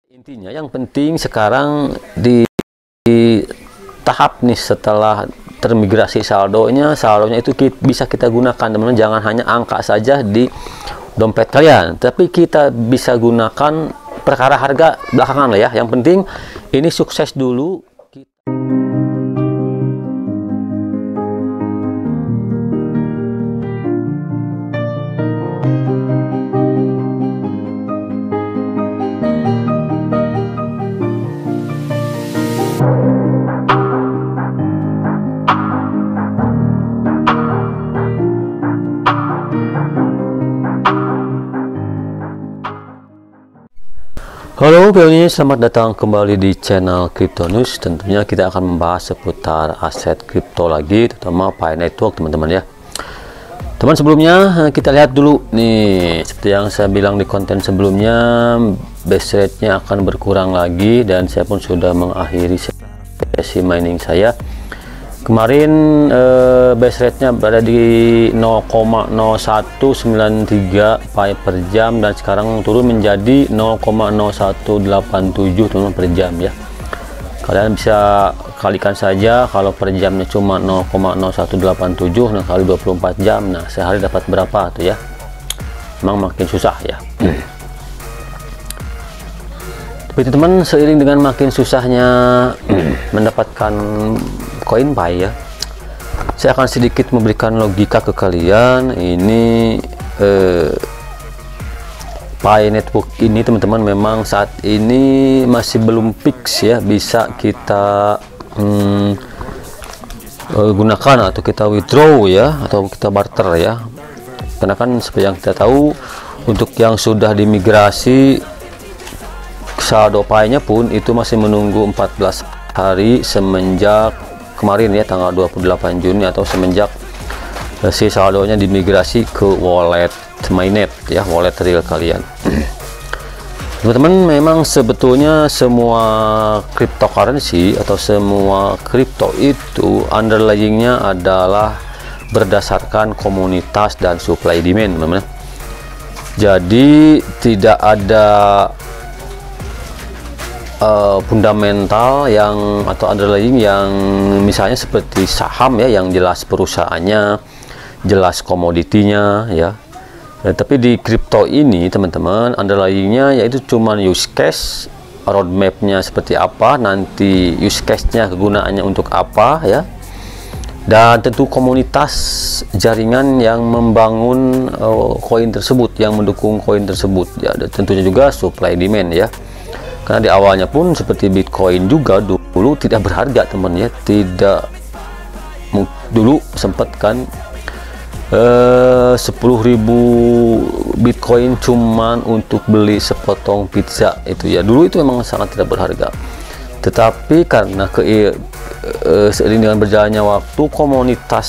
Intinya yang penting sekarang di tahap nih setelah termigrasi saldonya itu bisa kita gunakan teman-teman. Jangan hanya angka saja di dompet kalian, tapi kita bisa gunakan perkara harga belakangan lah ya. Yang penting ini sukses dulu. Halo pionir, selamat datang kembali di channel Crypto News. Tentunya kita akan membahas seputar aset kripto lagi, terutama Pi Network teman-teman ya. Teman, sebelumnya kita lihat dulu nih, seperti yang saya bilang di konten sebelumnya, base rate-nya akan berkurang lagi dan saya pun sudah mengakhiri sesi mining saya. Kemarin base rate-nya berada di 0,0193 Pi per jam dan sekarang turun menjadi 0,0187 teman per jam ya. Kalian bisa kalikan saja, kalau per jamnya cuma 0,0187, nah kali 24 jam, nah sehari dapat berapa tuh ya. Memang makin susah ya. Tapi teman, seiring dengan makin susahnya mendapatkan koin Pi ya, saya akan sedikit memberikan logika ke kalian. Ini Pi Network ini teman-teman memang saat ini masih belum fix ya, bisa kita gunakan atau kita withdraw ya, atau kita barter ya. Karena kan seperti yang kita tahu, untuk yang sudah dimigrasi saldo Pi-nya pun itu masih menunggu 14 hari semenjak kemarin ya, tanggal 28 Juni, atau semenjak si saldonya dimigrasi ke wallet mainnet ya, wallet real kalian. Teman-teman, memang sebetulnya semua cryptocurrency atau semua kripto itu underlyingnya adalah berdasarkan komunitas dan supply demand teman-teman. Jadi tidak ada fundamental yang atau underlying yang misalnya seperti saham ya, yang jelas perusahaannya, jelas komoditinya ya. Tapi di kripto ini teman-teman, underlyingnya yaitu cuman use case, roadmapnya seperti apa, nanti use case-nya kegunaannya untuk apa ya, dan tentu komunitas jaringan yang membangun koin tersebut, yang mendukung koin tersebut ya, dan tentunya juga supply demand ya. Karena di awalnya pun seperti Bitcoin juga dulu tidak berharga teman ya, tidak dulu sempat kan 10.000 Bitcoin cuman untuk beli sepotong pizza itu ya, dulu itu memang sangat tidak berharga. Tetapi karena seiring dengan berjalannya waktu, komunitas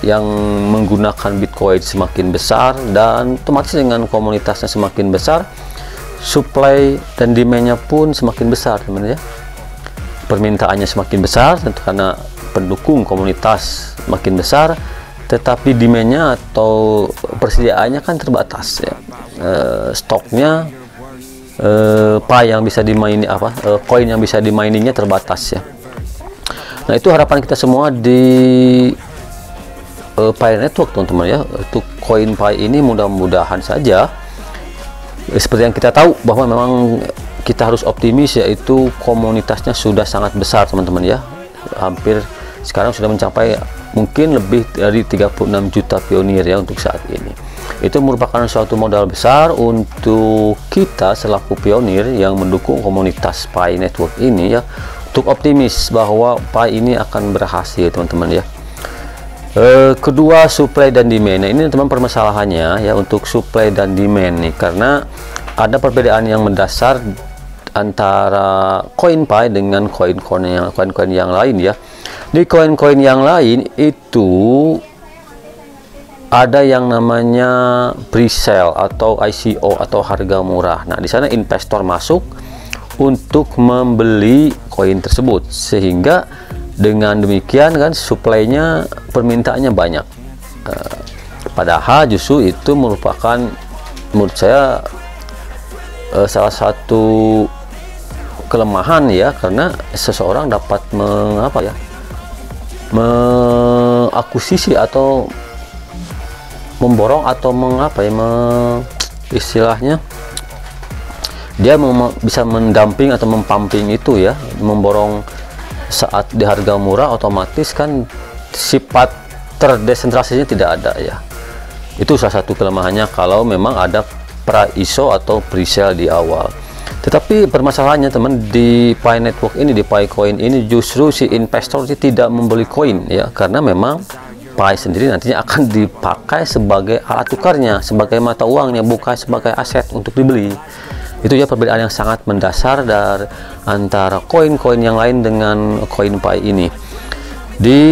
yang menggunakan Bitcoin semakin besar, dan otomatis dengan komunitasnya semakin besar, supply dan demandnya pun semakin besar teman ya. Permintaannya semakin besar tentu karena pendukung komunitas makin besar, tetapi demandnya atau persediaannya kan terbatas ya. Stoknya Pi yang bisa dimaini koin yang bisa dimainingnya terbatas ya. Nah, itu harapan kita semua di Pi Network teman-teman ya. Untuk koin Pi ini mudah-mudahan saja, seperti yang kita tahu bahwa memang kita harus optimis, yaitu komunitasnya sudah sangat besar teman-teman ya. Hampir sekarang sudah mencapai mungkin lebih dari 36 juta pionir ya untuk saat ini. Itu merupakan suatu modal besar untuk kita selaku pionir yang mendukung komunitas Pi Network ini ya, untuk optimis bahwa Pi ini akan berhasil teman-teman ya. Kedua, supply dan demand. Nah, ini teman permasalahannya ya, untuk supply dan demand nih, karena ada perbedaan yang mendasar antara koin Pi dengan koin-koin yang lain ya. Di koin-koin yang lain itu ada yang namanya pre-sale atau ICO atau harga murah. Nah, di sana investor masuk untuk membeli koin tersebut, sehingga dengan demikian kan supply-nya, permintaannya banyak. Padahal justru itu merupakan menurut saya salah satu kelemahan ya, karena seseorang dapat mengakuisisi atau memborong atau istilahnya dia bisa mendamping atau mempamping itu ya, memborong saat di harga murah, otomatis kan sifat terdesentralisasinya tidak ada ya. Itu salah satu kelemahannya kalau memang ada pra-ISO atau pre-sale di awal. Tetapi permasalahannya teman, di Pi Network ini, di PiCoin ini, justru si investor tidak membeli koin ya, karena memang Pi sendiri nantinya akan dipakai sebagai alat tukarnya, sebagai mata uangnya, bukan sebagai aset untuk dibeli. Itu ya perbedaan yang sangat mendasar dari antara koin-koin yang lain dengan koin Pi ini. Di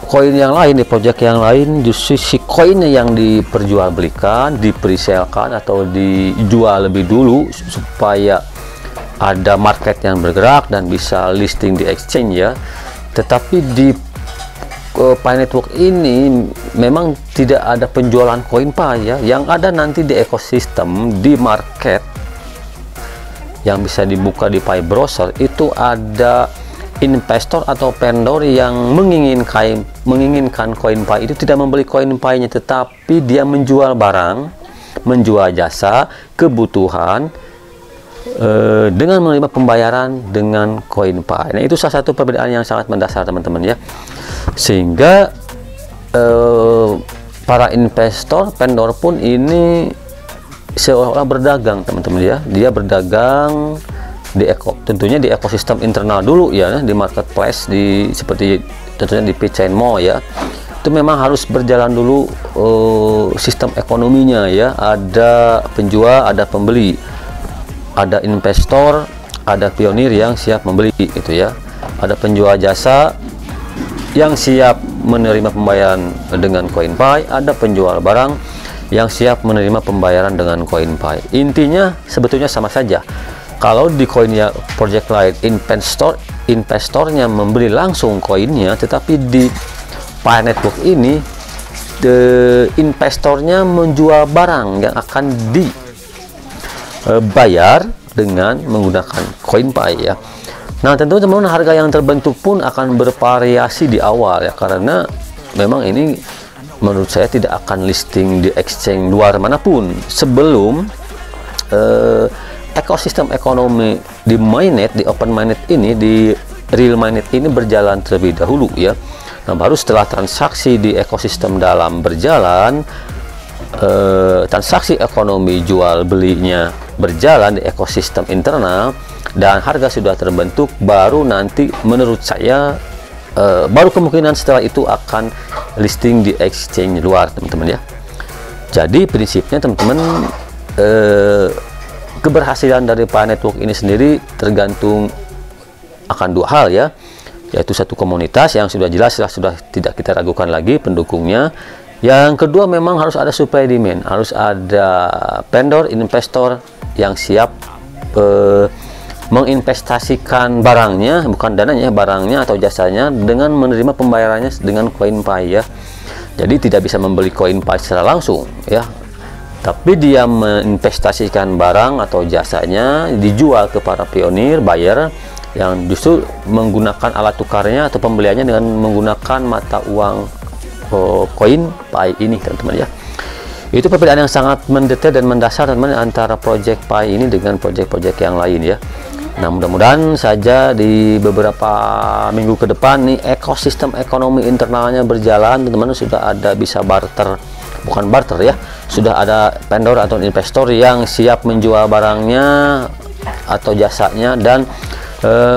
koin yang lain, di project yang lain, justru si koinnya yang diperjualbelikan, dipresalekan atau dijual lebih dulu supaya ada market yang bergerak dan bisa listing di exchange ya. Tetapi di Pi Network ini memang tidak ada penjualan koin Pi ya. Yang ada nanti di ekosistem, di market yang bisa dibuka di Pi Browser, itu ada investor atau vendor yang menginginkan koin Pi itu tidak membeli koin Pi-nya, tetapi dia menjual barang, menjual jasa, kebutuhan dengan menerima pembayaran dengan koin Pi. Nah, itu salah satu perbedaan yang sangat mendasar teman-teman ya, sehingga para investor, vendor pun ini seolah-olah berdagang teman-teman ya. Dia berdagang tentunya di ekosistem internal dulu ya, di marketplace, seperti tentunya di PCNMO ya. Itu memang harus berjalan dulu sistem ekonominya ya. Ada penjual, ada pembeli, ada investor, ada pionir yang siap membeli gitu ya. Ada penjual jasa yang siap menerima pembayaran dengan koin Pi, ada penjual barang yang siap menerima pembayaran dengan koin Pi. Intinya sebetulnya sama saja. Kalau di koinnya project lain, investornya membeli langsung koinnya, tetapi di Pi Network ini investornya menjual barang yang akan dibayar dengan menggunakan koin Pi ya. Nah, tentu teman-teman, harga yang terbentuk pun akan bervariasi di awal ya, karena memang ini menurut saya tidak akan listing di exchange luar manapun sebelum ekosistem ekonomi di mainnet, di open mainnet ini, di real mainnet ini berjalan terlebih dahulu ya. Nah, baru setelah transaksi di ekosistem dalam berjalan, transaksi ekonomi jual belinya berjalan di ekosistem internal dan harga sudah terbentuk, baru nanti menurut saya baru kemungkinan setelah itu akan listing di exchange luar teman-teman ya. Jadi prinsipnya teman-teman, keberhasilan dari Pi Network ini sendiri tergantung akan dua hal ya, yaitu satu, komunitas yang sudah jelas sudah tidak kita ragukan lagi pendukungnya. Yang kedua, memang harus ada supply demand, harus ada vendor, investor yang siap menginvestasikan barangnya, bukan dananya, barangnya atau jasanya, dengan menerima pembayarannya dengan koin Pi ya. Jadi tidak bisa membeli koin Pi secara langsung ya, tapi dia menginvestasikan barang atau jasanya dijual ke para pionir, buyer, yang justru menggunakan alat tukarnya atau pembeliannya dengan menggunakan mata uang koin Pi ini teman-teman ya. Itu perbedaan yang sangat mendetail dan mendasar teman-teman antara project Pi ini dengan project-project yang lain ya. Nah, mudah-mudahan saja di beberapa minggu ke depan nih ekosistem ekonomi internalnya berjalan teman-teman, sudah ada bisa barter, bukan barter ya, sudah ada vendor atau investor yang siap menjual barangnya atau jasanya, dan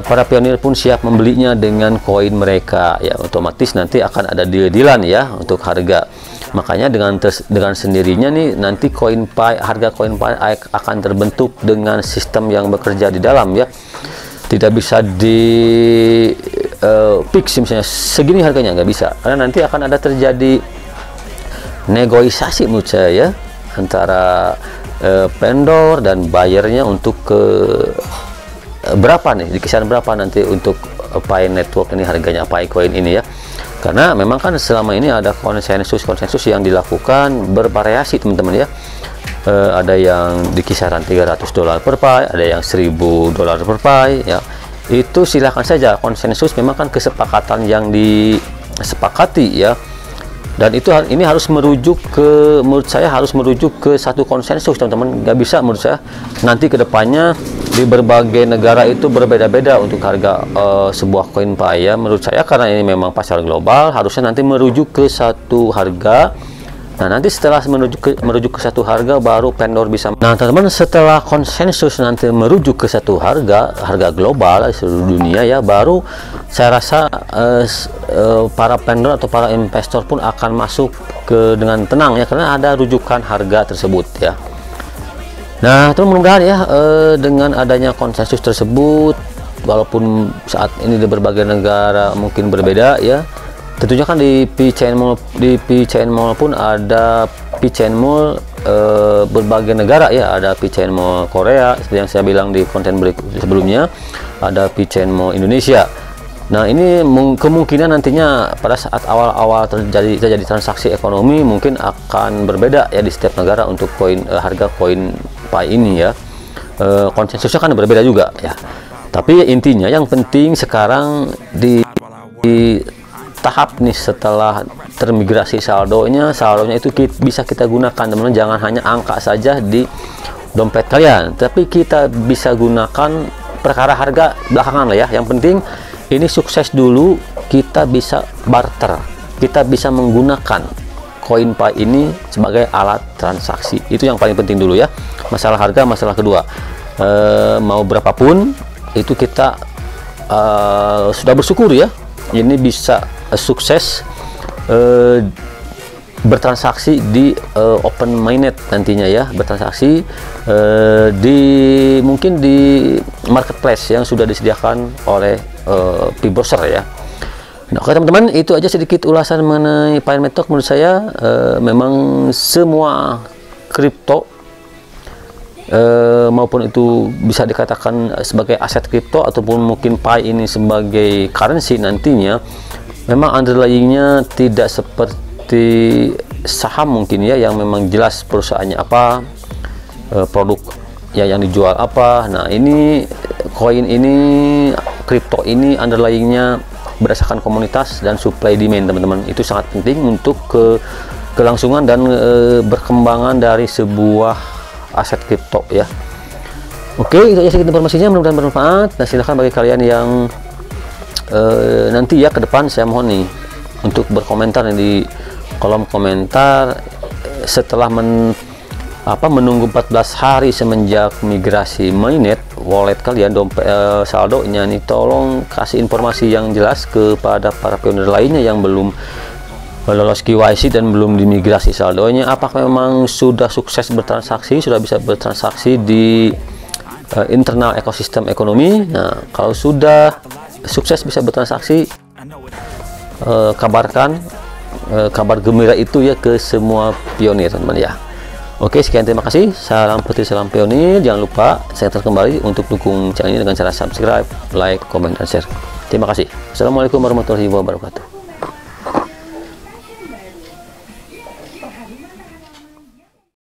para pionir pun siap membelinya dengan koin mereka ya. Otomatis nanti akan ada deal-dealan ya untuk harga. Makanya dengan sendirinya nih nanti koin Pi, harga koin Pi akan terbentuk dengan sistem yang bekerja di dalam ya. Tidak bisa di fix misalnya segini harganya, nggak bisa, karena nanti akan ada terjadi negosiasi menurut saya ya, antara vendor dan bayarnya untuk berapa nih, di kisaran berapa nanti untuk Pi Network ini harganya, PiCoin ini ya. Karena memang kan selama ini ada konsensus yang dilakukan bervariasi teman-teman ya. ada yang di kisaran $300 per pi, ada yang $1.000 per pi ya. Itu silahkan saja, konsensus memang kan kesepakatan yang disepakati ya. Dan ini harus merujuk ke, menurut saya harus merujuk ke satu konsensus teman-teman. Nggak bisa menurut saya nanti kedepannya di berbagai negara itu berbeda-beda untuk harga sebuah koin pi ya. Menurut saya karena ini memang pasar global, harusnya nanti merujuk ke satu harga. Nah, nanti setelah merujuk ke satu harga baru vendor bisa. Nah, teman-teman, setelah konsensus nanti merujuk ke satu harga global seluruh dunia ya, baru saya rasa para vendor atau para investor pun akan masuk dengan tenang ya, karena ada rujukan harga tersebut ya. Nah, teman, mudah-mudahan ya dengan adanya konsensus tersebut, walaupun saat ini di berbagai negara mungkin berbeda ya. Tentunya kan di VeChain Mall pun ada VeChain Mall berbagai negara ya, ada VeChain Mall Korea seperti yang saya bilang di konten sebelumnya, ada VeChain Mall Indonesia. Nah, ini kemungkinan nantinya pada saat awal-awal terjadi transaksi ekonomi mungkin akan berbeda ya di setiap negara untuk harga koin pi ini ya. Konsensusnya kan berbeda juga ya. Tapi intinya yang penting sekarang di tahap nih setelah termigrasi saldonya itu bisa kita gunakan teman-teman. Jangan hanya angka saja di dompet kalian, tapi kita bisa gunakan perkara harga belakangan lah ya. Yang penting ini sukses dulu, kita bisa barter, kita bisa menggunakan koin pi ini sebagai alat transaksi. Itu yang paling penting dulu ya. Masalah harga masalah kedua, mau berapapun itu kita sudah bersyukur ya, ini bisa sukses bertransaksi di open mainnet nantinya ya, bertransaksi mungkin di marketplace yang sudah disediakan oleh P-Browser ya. Nah, oke teman-teman, itu aja sedikit ulasan mengenai Pi Talk. Menurut saya memang semua kripto maupun itu bisa dikatakan sebagai aset kripto ataupun mungkin pi ini sebagai currency nantinya, memang underlyingnya tidak seperti saham mungkin ya, yang memang jelas perusahaannya apa, produk ya yang dijual apa. Nah, ini koin ini, kripto ini underlyingnya berdasarkan komunitas dan supply demand teman-teman. Itu sangat penting untuk kelangsungan dan berkembangan dari sebuah aset kripto ya. Oke, itu aja sedikit informasinya, mudah-mudahan bermanfaat. Nah, silahkan bagi kalian yang nanti ya ke depan, saya mohon nih untuk berkomentar di kolom komentar setelah menunggu 14 hari semenjak migrasi mainnet wallet kalian, dompet saldonya nih, tolong kasih informasi yang jelas kepada para pionir lainnya yang belum lolos KYC dan belum dimigrasi saldonya. Apakah memang sudah sukses bertransaksi, sudah bisa bertransaksi di internal ekosistem ekonomi? Nah, kalau sudah sukses bisa bertransaksi, kabarkan kabar gembira itu ya ke semua pionir teman-teman ya. Oke, sekian, terima kasih. Salam putih, salam pionir. Jangan lupa saya kembali untuk dukung channel ini dengan cara subscribe, like, komen, dan share. Terima kasih. Assalamualaikum warahmatullahi wabarakatuh.